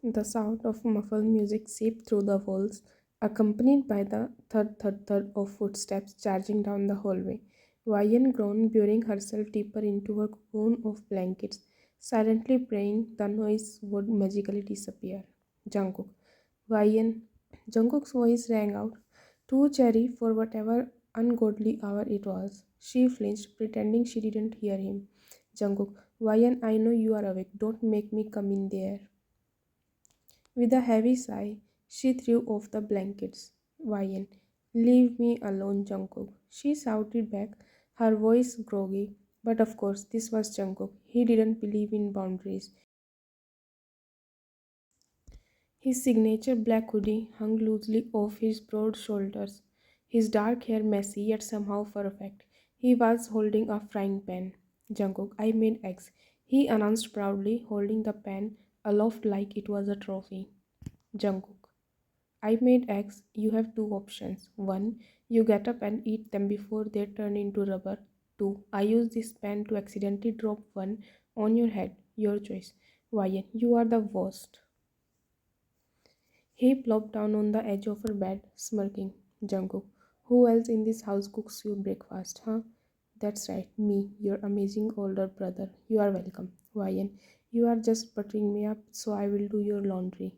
The sound of muffled music seeped through the walls, accompanied by the thud thud thud of footsteps charging down the hallway. Vian groaned, burying herself deeper into her cocoon of blankets, silently praying the noise would magically disappear. Jungkook. Vian. Jungkook's voice rang out, too cheery for whatever ungodly hour it was. She flinched, pretending she didn't hear him. Jungkook. Vian, I know you are awake. Don't make me come in there. With a heavy sigh, she threw off the blankets. Vian, leave me alone, Jungkook. She shouted back, her voice groggy. But of course, this was Jungkook. He didn't believe in boundaries. His signature black hoodie hung loosely off his broad shoulders, his dark hair messy yet somehow perfect. He was holding a frying pan. Jungkook, I made eggs, he announced proudly, holding the pan aloft like it was a trophy. Jungkook. I made eggs. You have two options. One, you get up and eat them before they turn into rubber. Two, I use this pan to accidentally drop one on your head. Your choice. Why, you are the worst. He plopped down on the edge of her bed, smirking. Jungkook, who else in this house cooks you breakfast, huh? That's right, me, your amazing older brother. You are welcome. Why, you are just buttering me up so I will do your laundry.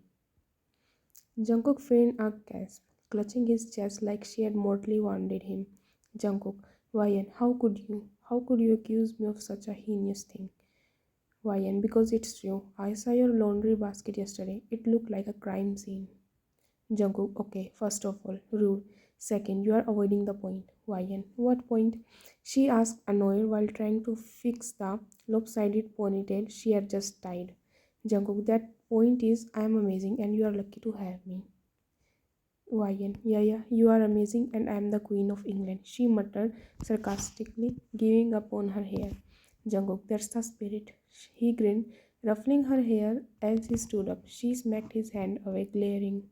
Jungkook feigned a gasp, clutching his chest like she had mortally wounded him. Jungkook, Ryan, how could you? How could you accuse me of such a heinous thing? Ryan, because it's true. I saw your laundry basket yesterday. It looked like a crime scene. Jungkook, okay, first of all, rude. Second, you are avoiding the point. Ryan, what point? She asked, annoyed while trying to fix the lopsided ponytail she had just tied. Jungkook, that point is I am amazing and you are lucky to have me. Vian, yeah, you are amazing and I am the Queen of England, she muttered sarcastically, giving up on her hair. Jungkook, that's the spirit. He grinned, ruffling her hair as he stood up. She smacked his hand away, glaring.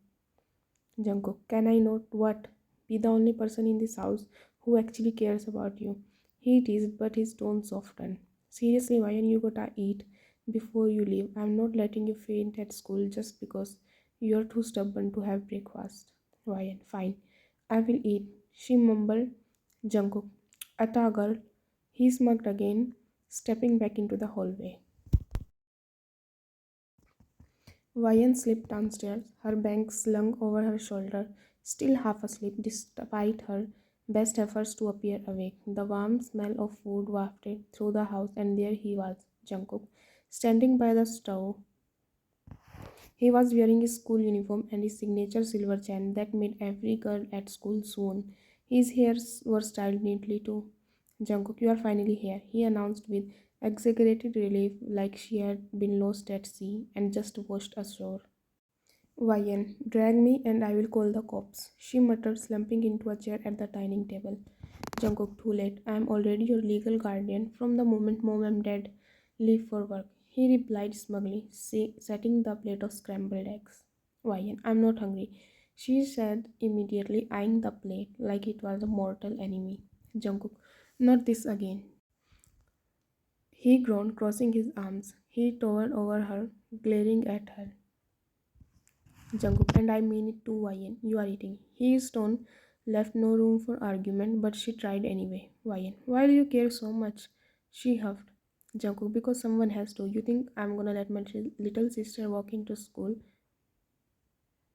Jungkook, can I not what? Be the only person in this house who actually cares about you. He teased, but his tone softened. Seriously, Vian, you gotta eat before you leave. I'm not letting you faint at school just because you're too stubborn to have breakfast. Vian, fine. I will eat. She mumbled. Jungkook, Atta girl. He smirked again, stepping back into the hallway. Vian slipped downstairs, her bag slung over her shoulder, still half asleep despite her best efforts to appear awake. The warm smell of food wafted through the house, and there he was, Jungkook, standing by the stove. He was wearing his school uniform and his signature silver chain that made every girl at school swoon. His hairs were styled neatly too. Jungkook, you are finally here, he announced with exaggerated relief, like she had been lost at sea and just washed ashore. Vian, drag me and I will call the cops, she muttered, slumping into a chair at the dining table. Jungkook, too late. I am already your legal guardian from the moment mom and dad leave for work, he replied smugly, setting the plate of scrambled eggs. Vian, I'm not hungry, she said immediately, eyeing the plate like it was a mortal enemy. Jungkook, not this again. He groaned, crossing his arms. He towered over her, glaring at her. Jungkook, and I mean it too, Vian. You are eating. His tone left no room for argument, but she tried anyway. Vian, why do you care so much? She huffed. Jungkook, because someone has to. You think I'm gonna let my little sister walk into school?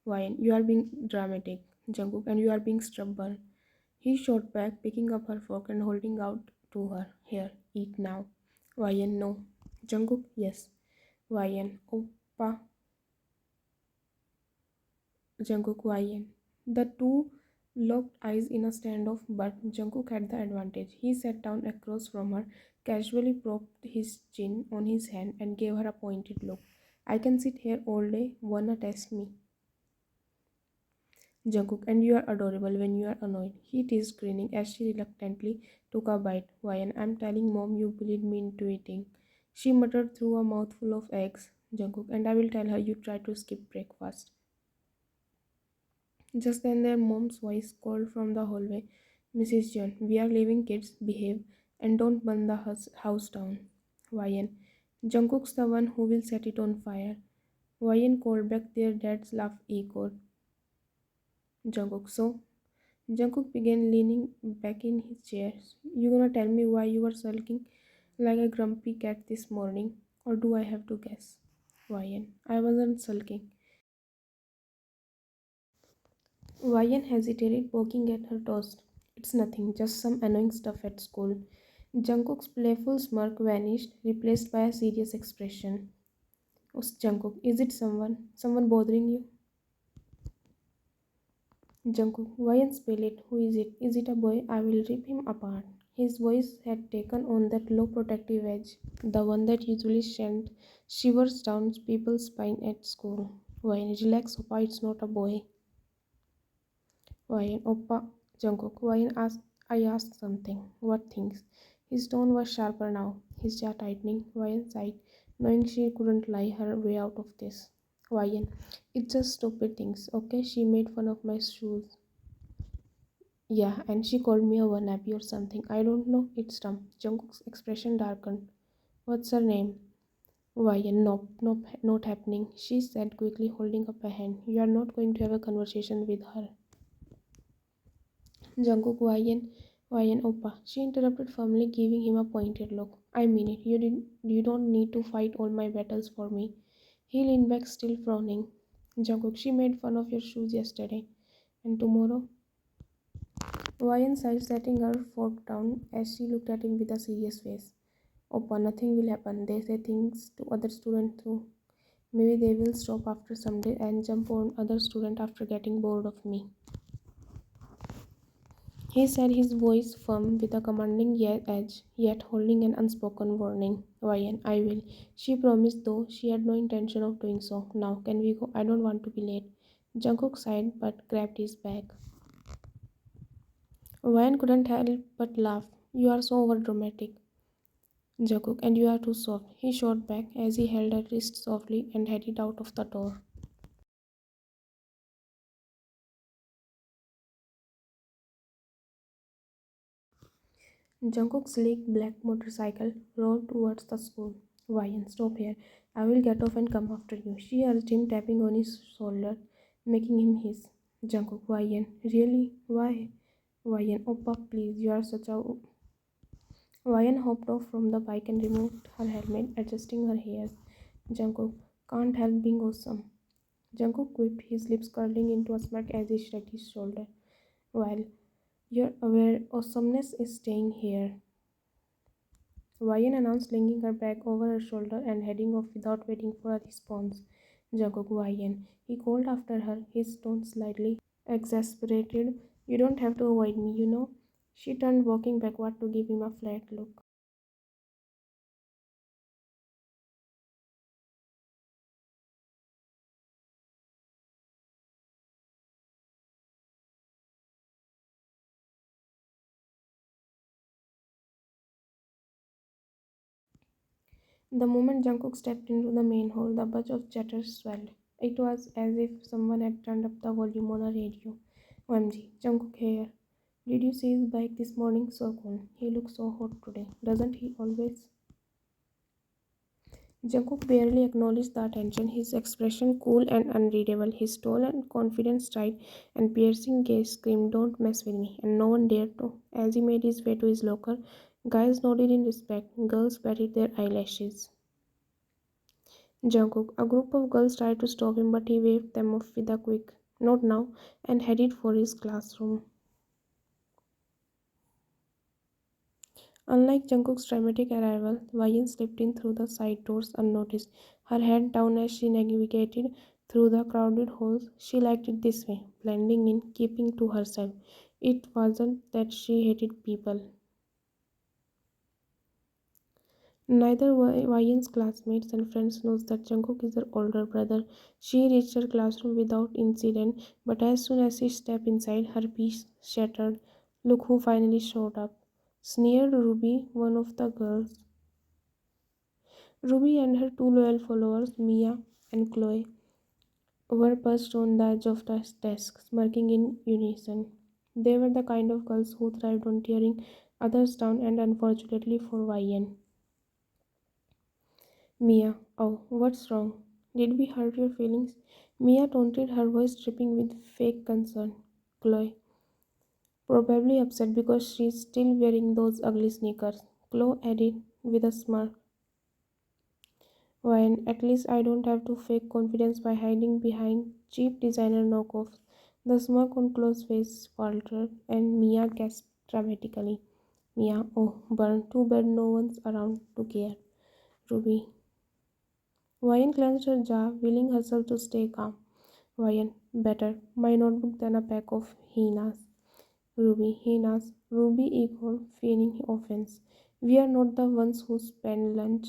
Vian, you are being dramatic. Jungkook, and you are being stubborn. He shot back, picking up her fork and holding out to her. Here, eat now. Vian, no. Jungkook, yes. Vian, Oppa. Jungkook Wyan. The two locked eyes in a standoff, but Jungkook had the advantage. He sat down across from her, casually propped his chin on his hand, and gave her a pointed look. I can sit here all day, wanna test me? Jungkook, and you are adorable when you are annoyed. He teased, grinning as she reluctantly took a bite. Wyan, I'm telling mom you bullied me into eating. She muttered through a mouthful of eggs. Jungkook, and I will tell her you tried to skip breakfast. Just then their mom's voice called from the hallway, Mrs. Jeon, we are leaving kids, behave, and don't burn the house down. Ryan, Jungkook's the one who will set it on fire. Ryan called back. Their dad's laugh echoed. Jungkook. So Jungkook began leaning back in his chair. You gonna tell me why you were sulking like a grumpy cat this morning? Or do I have to guess? Ryan. I wasn't sulking. Ryan hesitated, poking at her toast. It's nothing, just some annoying stuff at school. Jungkook's playful smirk vanished, replaced by a serious expression. Oh, Jungkook, is it someone bothering you? Jungkook, why unspell it? Who is it? Is it a boy? I will rip him apart. His voice had taken on that low protective edge, the one that usually sent shivers down people's spine at school. Why relax, Oppa, it's not a boy. Why Oppa, Jungkook, I asked something. What things? His tone was sharper now, his jaw tightening. Ryan sighed, knowing she couldn't lie her way out of this. Ryan, it's just stupid things, okay? She made fun of my shoes. Yeah, and she called me a wannabe or something. I don't know. It's dumb. Jungkook's expression darkened. What's her name? Why? Nope, nope, not happening. She said quickly, holding up a hand. You are not going to have a conversation with her. Jungkook, Why? Oppa. She interrupted firmly, giving him a pointed look. I mean it. You don't need to fight all my battles for me. He leaned back, still frowning. Jungkook, she made fun of your shoes yesterday. And tomorrow? Ryan sighed, setting her fork down as she looked at him with a serious face. Oppa, nothing will happen. They say things to other students too. Maybe they will stop after some day and jump on other student after getting bored of me. He said, his voice firm with a commanding edge, yet holding an unspoken warning. Ryan, I will. She promised, though she had no intention of doing so. Now, can we go? I don't want to be late. Jungkook sighed but grabbed his bag. Ryan couldn't help but laugh. You are so overdramatic, Jungkook, and you are too soft. He shot back as he held her wrist softly and headed out of the door. Jungkook's sleek black motorcycle rolled towards the school. Ryan, stop here. I will get off and come after you. She urged him, tapping on his shoulder, making him hiss. Jungkook, Ryan, really? Why? Ryan, Oppa, please, you are such a... Ryan hopped off from the bike and removed her helmet, adjusting her hair. Jungkook, can't help being awesome. Jungkook quipped, his lips curling into a smirk as he shrugged his shoulder. Well, you're aware awesomeness is staying here. Ryan announced, slinging her bag over her shoulder and heading off without waiting for a response. Jungkook, Ryan, he called after her, his tone slightly exasperated. You don't have to avoid me, you know. She turned, walking backward to give him a flat look. The moment Jungkook stepped into the main hall, the buzz of chatter swelled. It was as if someone had turned up the volume on a radio. OMG, Jungkook here. Did you see his bike this morning? So cool. He looks so hot today. Doesn't he always? Jungkook barely acknowledged the attention, his expression cool and unreadable, his tall and confident stride and piercing gaze screamed, Don't mess with me, and no one dared to. As he made his way to his locker, guys nodded in respect, girls batted their eyelashes. Jungkook, a group of girls tried to stop him, but he waved them off with a quick, Not now, and headed for his classroom. Unlike Jungkook's dramatic arrival, Wayne slipped in through the side doors unnoticed, her head down as she navigated through the crowded halls. She liked it this way, blending in, keeping to herself. It wasn't that she hated people. Neither Wayne's classmates and friends knows that Jungkook is her older brother. She reached her classroom without incident, but as soon as she stepped inside, her peace shattered. Look who finally showed up, sneered Ruby, one of the girls. Ruby and her two loyal followers, Mia and Chloe, were perched on the edge of the desk, smirking in unison. They were the kind of girls who thrived on tearing others down, and unfortunately for YN. Mia, oh, what's wrong? Did we hurt your feelings? Mia taunted, her voice dripping with fake concern. Chloe, probably upset because she's still wearing those ugly sneakers. Chloe added with a smirk. When at least I don't have to fake confidence by hiding behind cheap designer knockoffs. The smirk on Chloe's face faltered, and Mia gasped dramatically. Mia, oh, burn, too bad no one's around to care. Ruby. Ryan clenched her jaw, willing herself to stay calm. Ryan, better, my notebook than a pack of hyenas. Ruby, hyenas. Ruby echoed, feigning offense. We are not the ones who spend lunch.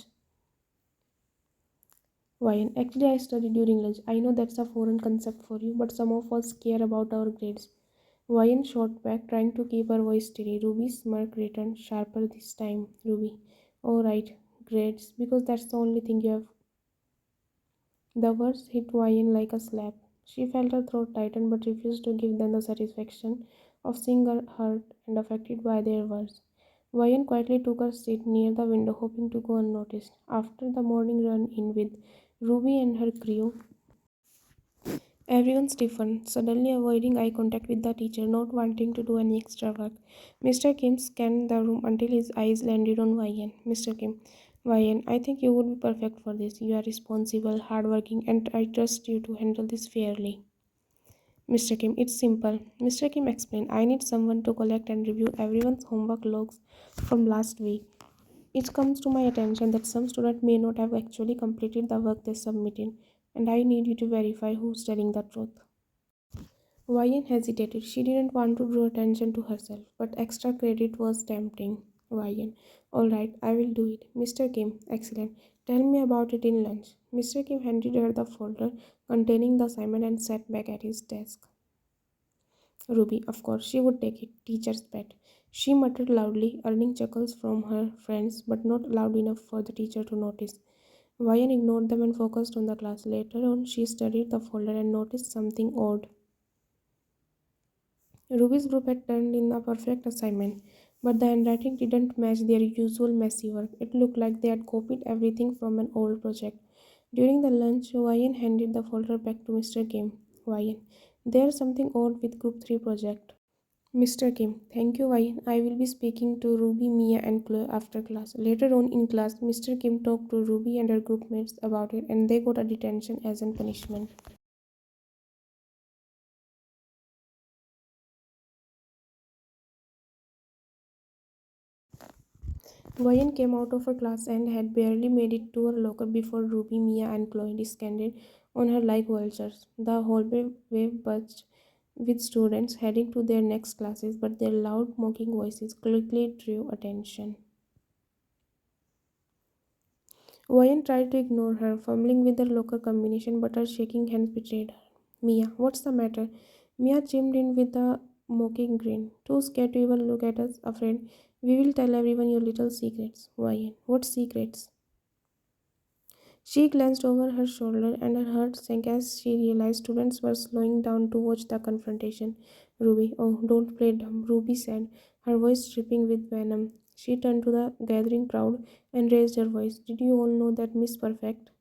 Ryan, actually, I study during lunch. I know that's a foreign concept for you, but some of us care about our grades. Ryan shot back, trying to keep her voice steady. Ruby's smirk returned, sharper this time. Ruby, alright, grades, because that's the only thing you have. The words hit Ryan like a slap. She felt her throat tighten but refused to give them the satisfaction of seeing her hurt and affected by their words. Ryan quietly took her seat near the window, hoping to go unnoticed. After the morning run in with Ruby and her crew, everyone stiffened, suddenly avoiding eye contact with the teacher, not wanting to do any extra work. Mr. Kim scanned the room until his eyes landed on Ryan. Mr. Kim, Ryan, I think you would be perfect for this. You are responsible, hardworking, and I trust you to handle this fairly. Mr. Kim, it's simple. Mr. Kim explained, I need someone to collect and review everyone's homework logs from last week. It comes to my attention that some students may not have actually completed the work they submitted, and I need you to verify who's telling the truth. Ryan hesitated. She didn't want to draw attention to herself, but extra credit was tempting. Ryan, all right, I will do it. Mr. Kim, excellent. Tell me about it in lunch. Mr. Kim handed her the folder containing the assignment and sat back at his desk. Ruby, of course, she would take it. Teacher's pet. She muttered loudly, earning chuckles from her friends, but not loud enough for the teacher to notice. Ryan ignored them and focused on the class. Later on, she studied the folder and noticed something odd. Ruby's group had turned in a perfect assignment, but the handwriting didn't match their usual messy work. It looked like they had copied everything from an old project. During the lunch, Ryan handed the folder back to Mr. Kim. Ryan, there's something odd with Group 3 project. Mr. Kim, thank you, Ryan. I will be speaking to Ruby, Mia, and Chloe after class. Later on in class, Mr. Kim talked to Ruby and her group mates about it, and they got a detention as a punishment. Ryan came out of her class and had barely made it to her locker before Ruby, Mia, and Chloe descended on her like vultures. The hallway buzzed with students heading to their next classes, but their loud, mocking voices quickly drew attention. Ryan tried to ignore her, fumbling with her locker combination, but her shaking hands betrayed her. Mia, what's the matter? Mia chimed in with a mocking grin. Too scared to even look at us, afraid. We will tell everyone your little secrets. Ryan, what secrets? She glanced over her shoulder and her heart sank as she realized students were slowing down to watch the confrontation. Ruby, oh, don't play dumb, Ruby said, her voice dripping with venom. She turned to the gathering crowd and raised her voice. Did you all know that Miss Perfect?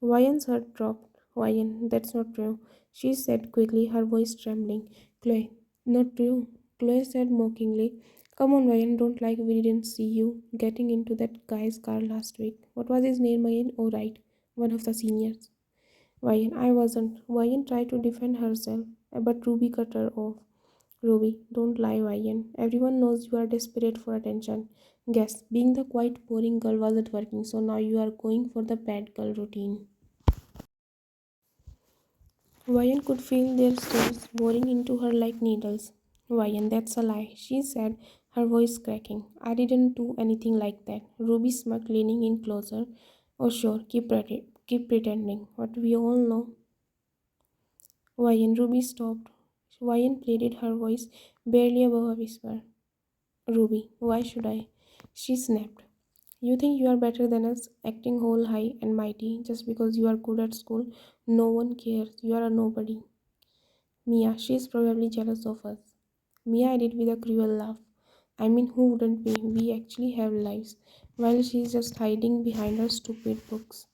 Ryan's heart dropped. Ryan, that's not true, she said quickly, her voice trembling. Chloe, not true, Chloe said mockingly. Come on, Ryan, don't like we didn't see you getting into that guy's car last week. What was his name again? Oh, right, one of the seniors. Ryan, I wasn't. Ryan tried to defend herself, but Ruby cut her off. Ruby, don't lie, Ryan. Everyone knows you are desperate for attention. Guess, being the quiet, boring girl wasn't working, so now you are going for the bad girl routine. Ryan could feel their stares boring into her like needles. Ryan, that's a lie, she said, her voice cracking. I didn't do anything like that. Ruby smirked, leaning in closer. Oh, sure, keep pretending. But we all know. Ryan, Ruby stopped. Ryan pleaded, her voice barely above a whisper. Ruby, why should I? She snapped. You think you are better than us, acting whole high and mighty just because you are good at school? No one cares. You are a nobody. Mia, she is probably jealous of us. Mia added with a cruel laugh. I mean, who wouldn't be? We actually have lives, while she is just hiding behind her stupid books.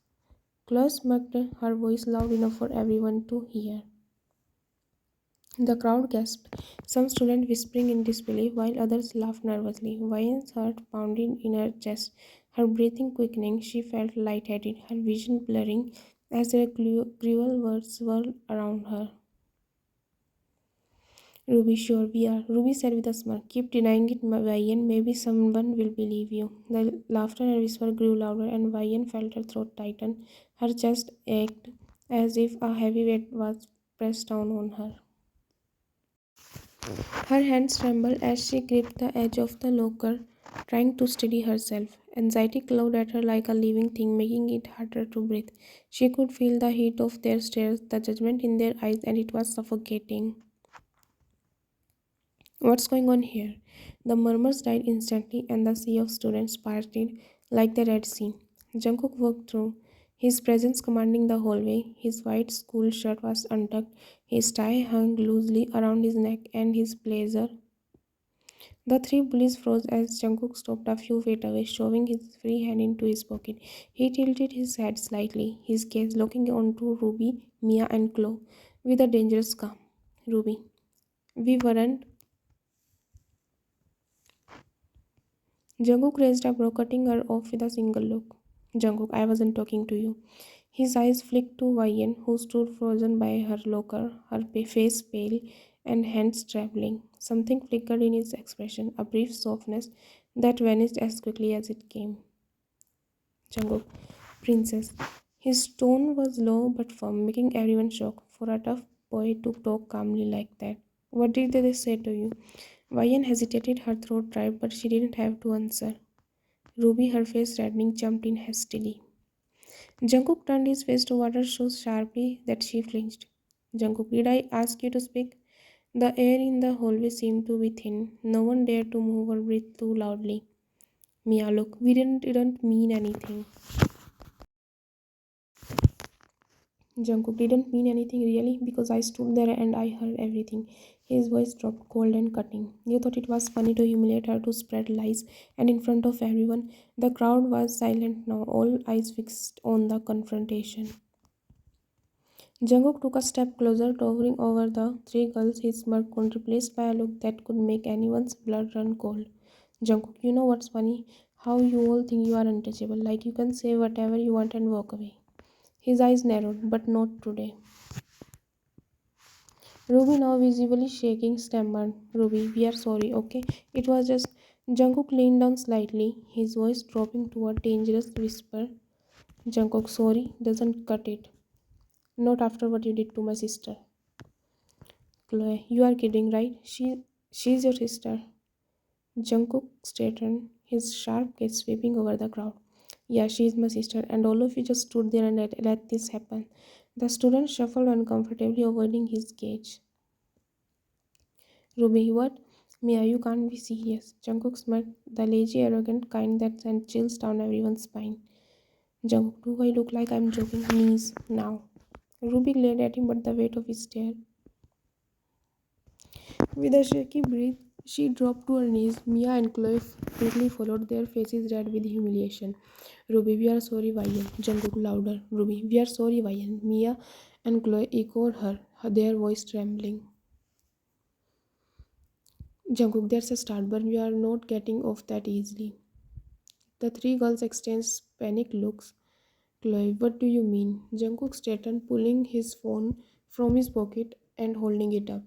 Chloe smirked, her voice loud enough for everyone to hear. The crowd gasped, some students whispering in disbelief while others laughed nervously. Vian's heart pounded in her chest, her breathing quickening. She felt lightheaded, her vision blurring as their cruel words swirled around her. Ruby, sure we are, Ruby said with a smirk. Keep denying it, Vian. Maybe someone will believe you. The laughter and whisper grew louder, and Vian felt her throat tighten. Her chest ached as if a heavy weight was pressed down on her. Her hands trembled as she gripped the edge of the locker, trying to steady herself. Anxiety clawed at her like a living thing, making it harder to breathe. She could feel the heat of their stares, the judgment in their eyes, and it was suffocating. What's going on here? The murmurs died instantly, and the sea of students parted like the Red Sea. Jungkook walked through, his presence commanding the hallway. His white school shirt was untucked, his tie hung loosely around his neck, and his blazer. The three bullies froze as Jungkook stopped a few feet away, shoving his free hand into his pocket. He tilted his head slightly, his gaze looking onto Ruby, Mia, and Chloe with a dangerous calm. Ruby, we weren't. Jungkook raised a brow, cutting her off with a single look. Jungkook, I wasn't talking to you. His eyes flicked to Vian, who stood frozen by her locker, her face pale and hands trembling. Something flickered in his expression, a brief softness that vanished as quickly as it came. Jungkook, princess. His tone was low but firm, making everyone shocked. For a tough boy to talk calmly like that. What did they say to you? Vian hesitated, her throat dry, but she didn't have to answer. Ruby, her face reddening, jumped in hastily. Jungkook turned his face toward her so sharply that she flinched. Jungkook, did I ask you to speak? The air in the hallway seemed to be thin. No one dared to move or breathe too loudly. Mia, look, we didn't mean anything. Jungkook didn't mean anything really because I stood there and I heard everything. His voice dropped cold and cutting. You thought it was funny to humiliate her, to spread lies, and in front of everyone. The crowd was silent now, all eyes fixed on the confrontation. Jungkook took a step closer, towering over the three girls, his smirk replaced by a look that could make anyone's blood run cold. Jungkook, you know what's funny? How you all think you are untouchable, like you can say whatever you want and walk away. His eyes narrowed, but not today. Ruby, now visibly shaking, stammered, Ruby, we are sorry, okay? It was just. Jungkook leaned down slightly, his voice dropping to a dangerous whisper. Jungkook, sorry, doesn't cut it. Not after what you did to my sister. Chloe, you are kidding, right? She's your sister. Jungkook straightened, his sharp gaze sweeping over the crowd. Yeah, she is my sister, and all of you just stood there and let this happen. The student shuffled uncomfortably, avoiding his gaze. Ruby, what? Mia, you can't be serious. Jungkook smirked, the lazy, arrogant kind that sent chills down everyone's spine. Jungkook, do I look like I'm joking? Knees, now. Ruby glared at him, but the weight of his stare. With a shaky breath, she dropped to her knees. Mia and Chloe quickly followed, their faces red with humiliation. Ruby, we are sorry, Vian. Jungkook louder. Ruby, we are sorry, Vian. Mia and Chloe echoed her, their voice trembling. Jungkook, that's a start, but we are not getting off that easily. The three girls exchanged panicked looks. Chloe, what do you mean? Jungkook straightened, pulling his phone from his pocket and holding it up.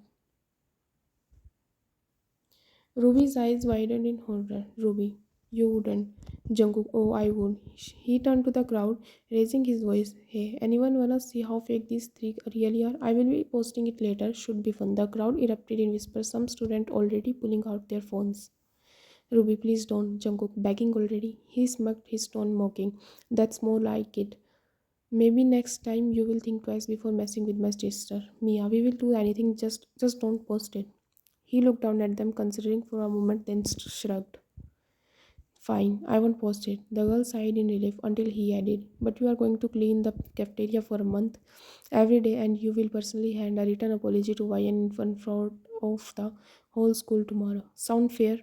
Ruby's eyes widened in horror. Ruby, you wouldn't. Jungkook, oh, I would. He turned to the crowd, raising his voice. Hey, anyone wanna see how fake these three really are? I will be posting it later. Should be fun. The crowd erupted in whispers, some student already pulling out their phones. Ruby, please don't. Jungkook, begging already. He smirked, his tone mocking. That's more like it. Maybe next time you will think twice before messing with my sister. Mia, we will do anything, just don't post it. He looked down at them, considering for a moment, then shrugged. Fine, I won't post it. The girl sighed in relief until he added, but you are going to clean the cafeteria for a month every day, and you will personally hand a written apology to Ryan in front of the whole school tomorrow. Sound fair?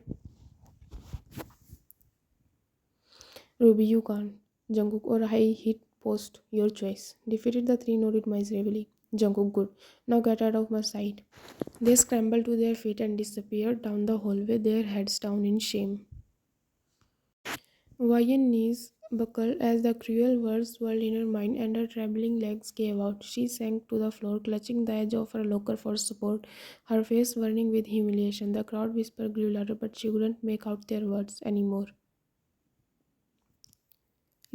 Ruby, you can't. Jungkook, or I hit Post, your choice. Defeated, the three nodded miserably. Jungkook, good. Now get out of my sight. They scrambled to their feet and disappeared down the hallway, their heads down in shame. Vian's knees buckled as the cruel words swirled in her mind and her trembling legs gave out. She sank to the floor, clutching the edge of her locker for support, her face burning with humiliation. The crowd whisper grew louder, but she couldn't make out their words anymore.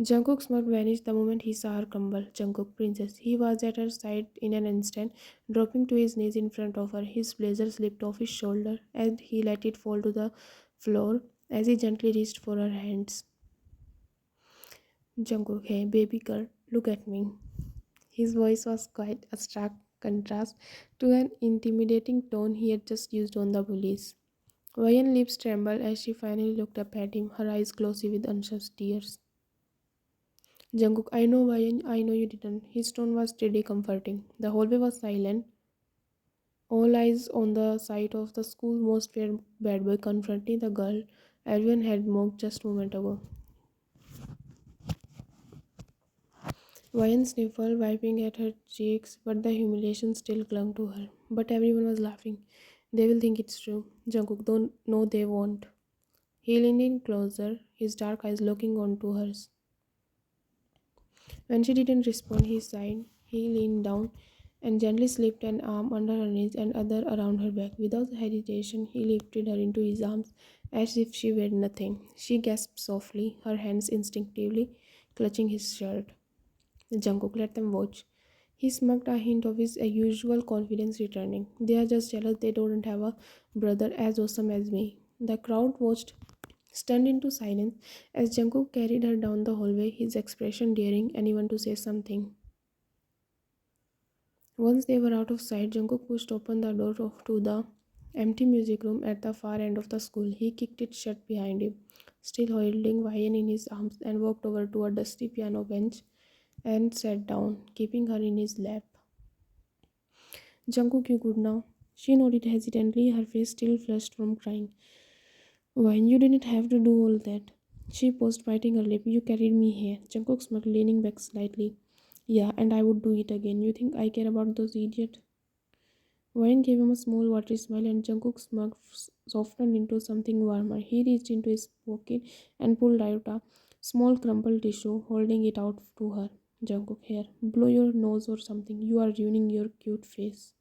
Jungkook's smirk vanished the moment he saw her crumble. Jungkook, princess. He was at her side in an instant, dropping to his knees in front of her. His blazer slipped off his shoulder and he let it fall to the floor as he gently reached for her hands. Jungkook, hey, baby girl, look at me. His voice was quite a stark contrast to an intimidating tone he had just used on the bullies. Vian's lips trembled as she finally looked up at him, her eyes glossy with anxious tears. Jungkook, I know Vian, I know you didn't. His tone was steady, comforting. The hallway was silent, all eyes on the sight of the school's most feared bad boy confronting the girl everyone had mocked just a moment ago. Vian sniffled, wiping at her cheeks, but the humiliation still clung to her. But everyone was laughing. They will think it's true. Jungkook, don't know they won't. He leaned in closer, his dark eyes looking onto hers. When she didn't respond, he sighed. He leaned down and gently slipped an arm under her knees and other around her back. Without hesitation, he lifted her into his arms as if she were nothing. She gasped softly, her hands instinctively clutching his shirt. Jungkook, let them watch. He smirked, a hint of his usual confidence returning. They are just jealous they don't have a brother as awesome as me. The crowd watched, stunned into silence, as Jungkook carried her down the hallway, his expression daring anyone to say something. Once they were out of sight, Jungkook pushed open the door to the empty music room at the far end of the school. He kicked it shut behind him, still holding Vian in his arms, and walked over to a dusty piano bench and sat down, keeping her in his lap. Jungkook, you good now? She nodded hesitantly, her face still flushed from crying. Wine, you didn't have to do all that. She paused, biting her lip. You carried me here. Jungkook smiled, leaning back slightly. Yeah, and I would do it again. You think I care about those idiots? Wine gave him a small watery smile, and Jungkook's smirk softened into something warmer. He reached into his pocket and pulled out a small crumpled tissue, holding it out to her. Jungkook, here, blow your nose or something. You are ruining your cute face.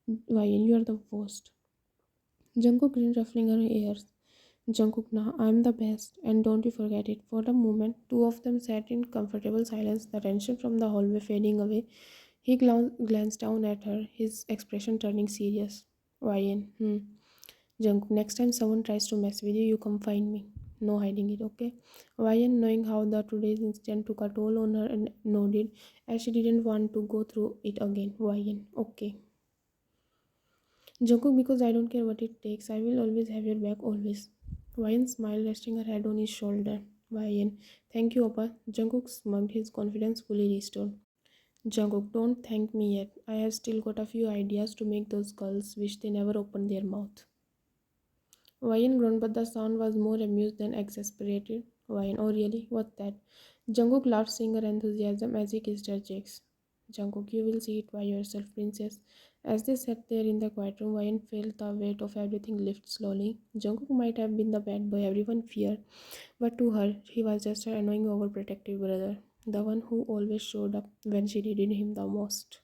Wine, you are the worst. Jungkook grinned, ruffling her ears. Jungkook, nah, I'm the best, and don't you forget it. For a moment, two of them sat in comfortable silence, the tension from the hallway fading away. He glanced down at her, his expression turning serious. Ryan, Jungkook, next time someone tries to mess with you, you come find me. No hiding it, okay? Ryan, knowing how the today's incident took a toll on her, and nodded, as she didn't want to go through it again. Ryan, okay. Jungkook, because I don't care what it takes, I will always have your back, always. Ryan smiled, resting her head on his shoulder. Ryan, thank you, Appa. Jungkook smirked, his confidence fully restored. Jungkook, don't thank me yet. I have still got a few ideas to make those girls wish they never opened their mouth. Ryan groaned, but the sound was more amused than exasperated. Ryan, oh really? What's that? Jungkook laughed, seeing her enthusiasm as he kissed her cheeks. Jungkook, you will see it by yourself, princess. As they sat there in the quiet room, Ryan felt the weight of everything lift slowly. Jungkook might have been the bad boy everyone feared, but to her, he was just her annoying, overprotective brother, the one who always showed up when she needed him the most.